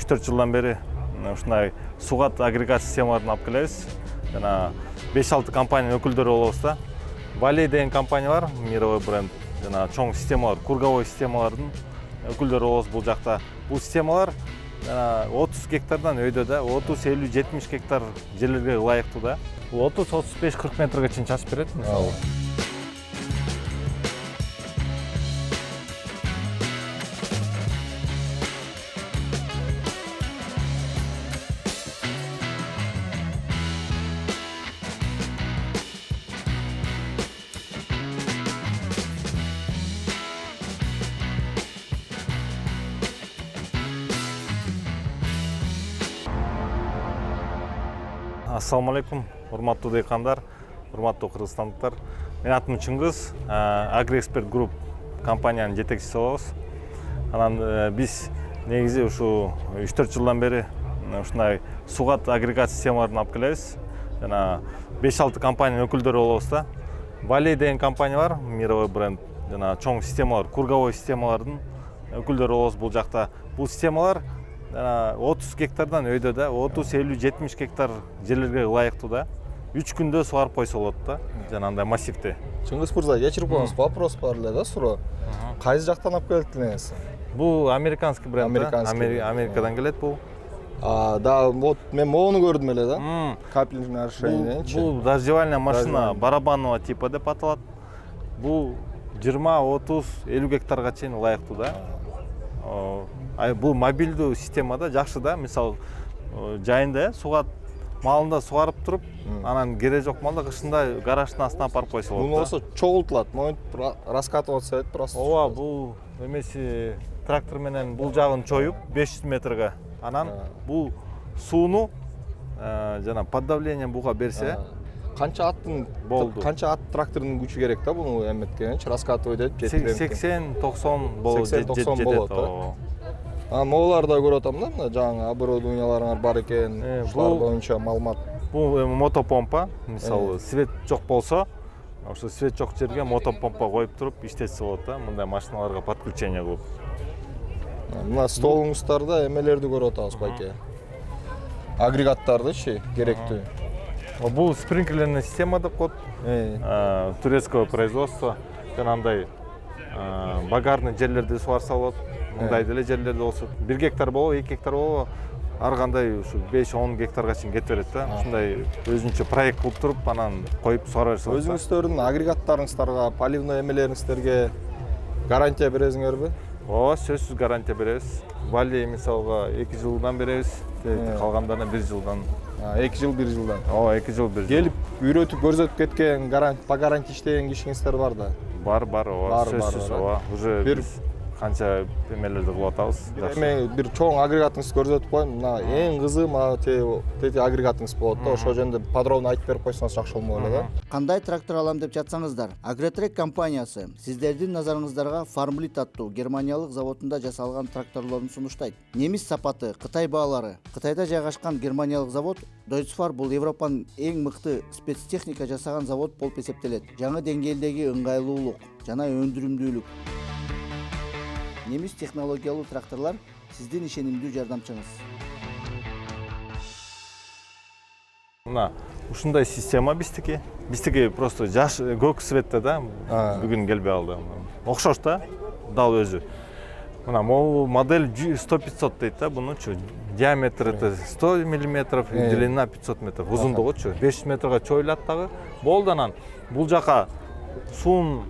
3-4 жылдан бери ушундай сугат агрегат системаларын алып келебиз. Жана 5-6 компаниянын өкүлдөрү болобуз да. Валей деген компания бар, мировой бренд. Жана чоң системалар, круговой системалардын өкүлдөрү болобуз бул жакта. Бул системалар 30 гектардан өйдө да, 30, 50, 70 гектар жерлерге ылайыктуу да. Бул 30, 35, 40 метрге чейин чачып берет. Ассаламу алейкум, урматтуу дыйкандар, урматтуу кыргызстандыктар. Менин атым Чыңгыз, Агриэксперт Групп компаниянын жетекчиси болобуз. Анан биз негизи ушу 3-4 жылдан бери ушундай сугат агрегат системаларын алып келебиз. Жана 5-6 компаниянын өкүлдөрү болобуз да. Валей деген компания бар, мировой бренд. Жана чоң системалар, круговой системалардын өкүлдөрү болобуз бул жакта. Бул системалар 30 гектардан өйдө да, 30, 50, 70 гектар жерлерге ылайыктуу да. 3 күндө сугарып койсо болот да, жанагындай массивде. Чыңгыз мырза, кечирип коюңуз, вопрос бар эле да, суроо. Кайсы жактан алып келдиңиз? Бул американский бренд, Америкадан келет бул. Да, вот мен моуну көрдүм эле да. Капельное решениенчи. Бул дождевальная машина барабанного типа деп аталат. Бул 20, 30, 50 гектарга чейин ылайыктуу да. Бул мобилдүү системада жакшы да. Мисалы, жайында сугат малында сугарып туруп, анан кереги жок малда кышында гараждын астына апарып койсо болот. Бул болсо чогултулат, моинтип раскатываться этип просто. Ооба, бул эмеси трактор менен бул жагын чоюп 500 метрге. Анан бул сууну жана под давлением буга берсе, канча аттын болду? Канча ат трактордун күчү керек да буну эметкенчи раскатывать этип жеткирет? 80-90 болот. 80-90 болот да. Могуларда көрүп атам да, мына жаңы оборудованияларыңар бар экен, ушулар боюнча маалымат. Бул мотопомпа, мисалы, свет жок болсо, ошо свет жок жерге мотопомпа коюп туруп иштетсе болот да, мындай машиналарга подключение кылып. Мына столуңуздарда эмелерди көрүп атабыз байке. Агрегаттардычы керектүү. Бул спринклерный система деп коет. Турецкого производства. Жанагындай багарный жерлерди сугарса болот. Мындай деле жерлерде болсо 1 гектар болобу, 2 гектар болобу, ар кандай ушу 5-10 гектарга чейин кетип берет да. Ушундай өзүнчө проект кылып туруп, анан коюп сугара берсе болот. Өзүңүздөрдүн агрегаттарыңыздарга, поливной эмелериңиздерге гарантия бересиңерби? Ооба, сөзсүз гарантия беребиз. Валей мисалга 2 жылдан беребиз, калгандарына 1 жылдан. 2 жыл 1 жылдан. Ооба, 2 жыл 1 жыл. Келип үйрөтүп көрсөтүп кеткен по гарантия иштеген кишиңиздер бар да? Бар, ооба, сөзсүз, ооба. Уже бир канча эмелерди кылып атабыз. Мен бир чоң агрегатыңызды көрсөтүп коеюн. Мына эң кызы мына тети агрегатыңыз болот да. Ошол жөнүндө подробно айтып берип койсоңуз жакшы болмок эле да. Кандай трактор алам деп жатсаңыздар, Агротрек компаниясы сиздердин назарыңыздарга Farmlit аттуу германиялык заводунда жасалган тракторлорун сунуштайт. Немис сапаты, Кытай баалары. Кытайда жайгашкан германиялык завод Deutz-Fahr бул Европанын эң мыкты спецтехника жасаган завод болуп эсептелет. Жаңы деңгээлдеги ыңгайлуулук жана өндүрүмдүүлүк. Немис технологиялуу тракторлор сиздин ишенимдүү жардамчыңыз. Мына ушундай система биздики. Биздики просто жаш көк светте да. Бүгүн келбей калды. Окшош да, дал өзү. Мына могу модель 100-500 дейт да, бунучу. Диаметр 100 мм, длина 500 метр, узундугучу 500 метрге чоюлат дагы. Болду анан бул жака суун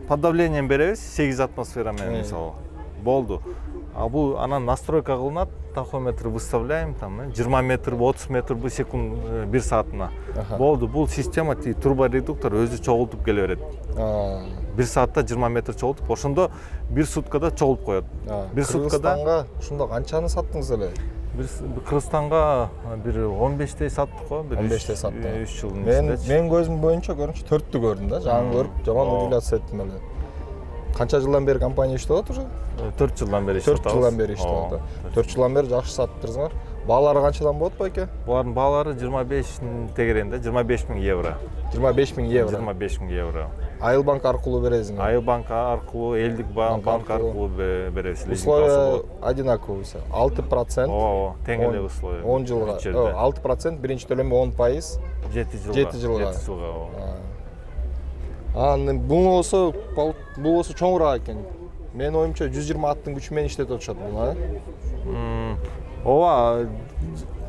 под давлением беребиз, 8 атмосфера менен мисалы. Болду. А бул анан настройка кылынат, тахометр выставляем, там 20 метр, 30 метр в секунд 1 саатына. Болду. Бул система турборедуктор өзү чогултуп келе берет. 1 саатта 20 метр чогултуп, ошондо 1 суткада чогулуп коет. 1 суткада Кыргызстанга ушундо канчаны саттыңыз эле? Кыргызстанга бир 15тей саттык го, бир 15тей саттым. 3 жылдын ичинде. Мен көзүм боюнча көрүнчү 4тү көрдүм да, жаңы көрүп, жаман удивляция эттим эле. Канча жылдан бери компания иштеп атат уже? 4 жылдан бери иштеп атабыз. 4 жылдан бери иштеп атат. 4 жылдан бери жакшы саттырсыңар. Баалары канчадан болот байке? Булардын баалары 25 тегеренде, 25 000 евро. 25 000 евро. 25 000 евро. Айылбанк аркылуу бересиң. Айылбанк аркылуу, элдик банк аркылуу беребиз. Условия одинаковый. 6%. Ооба, тең эле условия. 10 жылга. 6% биринчи төлөмө 10%. 7 жылга. 7 жылга. 7 жылга. Бул болсо чоңураак экен. Менин оюмча 120 аттын күчү менен иштетип атышат бул, Ооба,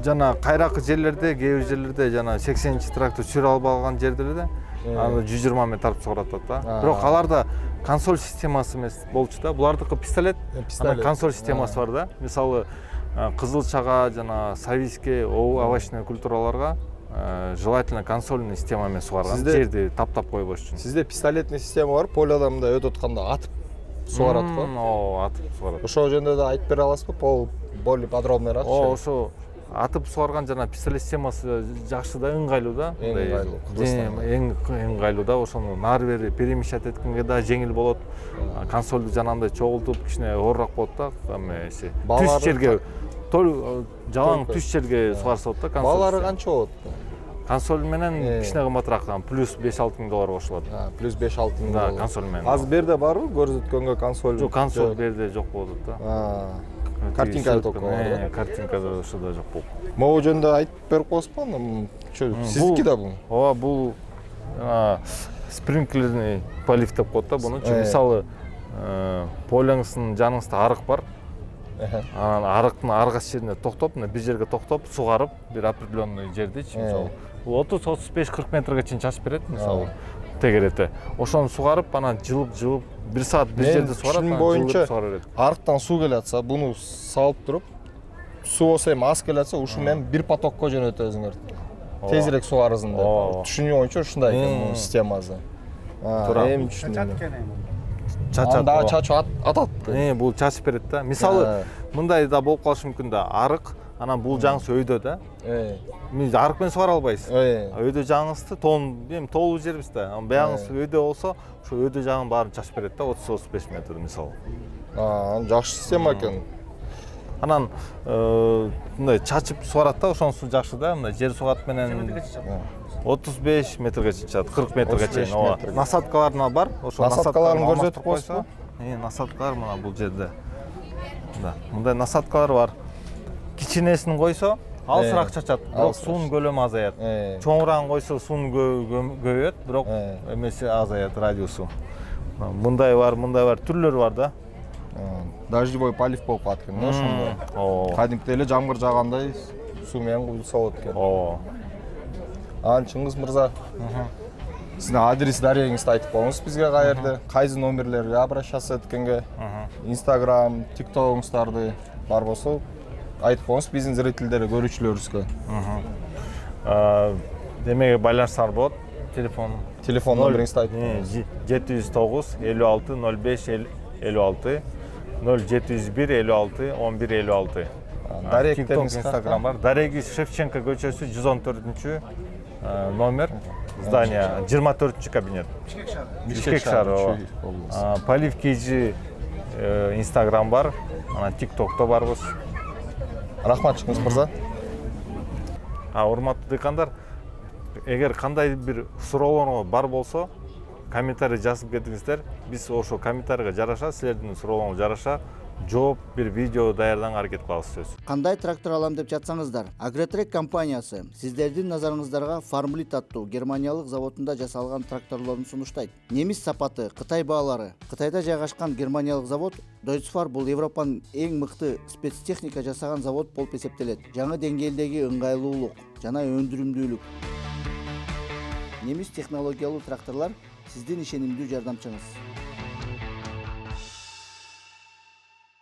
жана кайракы жерлерде, кээ бир жерлерде жана 80 трактор сүрө албаган жерлерде аны 120 менен тартып чыгарып атат да. Бирок аларда консоль системасы эмес болчу да. Булардыкы пистолет, анан консоль системасы бар да. Мисалы, кызылчага жана сависке, овощный культураларга желательно консольный система менен сугарган, жерди таптап койбош үчүн. Сизде пистолетный система бар, полядо мындай өтүп атканда атып сугарат го. Ооба, атып сугарат. Ошол жөнүндө да айтып бере аласызбы? Более подробныйраак. Ошо атып сугарган жана пистолет системасы жакшы да, ыңгайлуу да. Эң ыңгайлуу да. Ошону нары бери перемещать эткенге да жеңил болот. Консолду жанагындай чогултуп кичине оорак болот да. Түз жерге, жалаң түз жерге сугарса болот да консоль. Баалары канча болот? Консоль менен кичине кымбатыраак, плюс 5-6 миң доллар кошулат. Плюс 5-6 миң доллар. Да, консоль менен. Азыр берде барбы көрсөткөнгө консоль? Жок, консоль берде жок болот да. Картинка только бар. Картинка да ошода жок болуп. Могу жөнүндө айтып берип коесузбу? Сиздики да бул? Ооба, бул спринклерный полив деп коет да буну. Мисалы, полеңиздин жаныңызда арык бар. Анан арыктын ар кайсы жерине токтоп, бир жерге токтоп, сугарып, бир определенный жердечи, мисалы. Бул 30-35-40 метрге чейин чачып берет, мисалы. Тегерете. Ошону сугарып, анан жылып, бир саат бир жерде сугарат, анан жылып сугара берет. Арыктан суу келатса, буну салып туруп, суу болсо эми аз келатса, ушу менен бир потокко жөнөтөсүңөр. Тезирээк сугарызын деп. Түшүнүү боюнча ушундай экен бул системасы. Эми түшүндүм. Чачат. Анда чачып атат. Бул чачып берет да. Мисалы, мындай да болуп калышы мүмкүн да. Арык, анан бул жаңысы өйдө да. Арык менен сугара албайсыз. Өйдө жаңыңызды толуу жерибиз да. Баягыңыз өйдө болсо, ошо өйдө жаңын баарын чачып берет да, 30-35 метр мисалы. Жакшы система экен. Анан мындай чачып сугарат да, ошонусу жакшы да. Мындай жер сугат менен 35 метрге чейин чыгат, 40 метрге чейин. Ооба. Насадкалар бар. Ошо насадкаларын көрсөтүп коесузбу? Насадкалар мына бул жерде. Мындай насадкалар бар. Кичинесин койсо, алысыраак чачат, бирок суунун көлөмү азаят. Чоңурагын койсо, суунун көбөйөт, бирок эмеси азаят, радиусу. Мындай бар, түрлөрү бар да. Дождевой полив болуп калат экен, ошондой. Кадимкидей эле жамгыр жаагандай суу менен куюлса болот экен. Чыңгыз мырза, сиздин адрес дарегиңизди айтып коюңуз бизге каерде, кайсы номерлерге обращаться эткенге, Instagram, TikTok'уңуздарды бар болсо айтып коюңуз биздин зрительдерге, көрүүчүлөрүбүзгө. Демеге байланышсаңар болот. Телефон номериңизди айтып коюңуз. 709 56 05 56 0701 56 11 56. Дарегтериңиз Instagram бар. Дареги Шевченко көчөсү 114 номер, здание 24 кабинет. Бишкек шаары. Полив KG Instagram бар, анан TikTok'то барбыз. Рахмат чыңгыз мырза. Урматтуу дыйкандар, эгер кандай бир суроолоруңуз бар болсо, комментарий жазып кетиңиздер. Биз ошо комментарийге жараша, силердин суроолоруңузга жараша жооп бир видео даярданга аракет кылабыз сөз. Кандай трактор алам деп жатсаңыздар, Агротрек компаниясы сиздердин назарыңыздарга Farmlit аттуу Германиялык заводунда жасалган тракторлорун сунуштайт. Немис сапаты, Кытай баалары. Кытайда жайгашкан Германиялык завод Deutz-Fahr бул Европанын эң мыкты спецтехника жасаган завод болуп эсептелет. Жаңы деңгээлдеги ыңгайлуулук жана өндүрүмдүүлүк. Немис технологиялуу тракторлор сиздин ишенимдүү жардамчыңыз.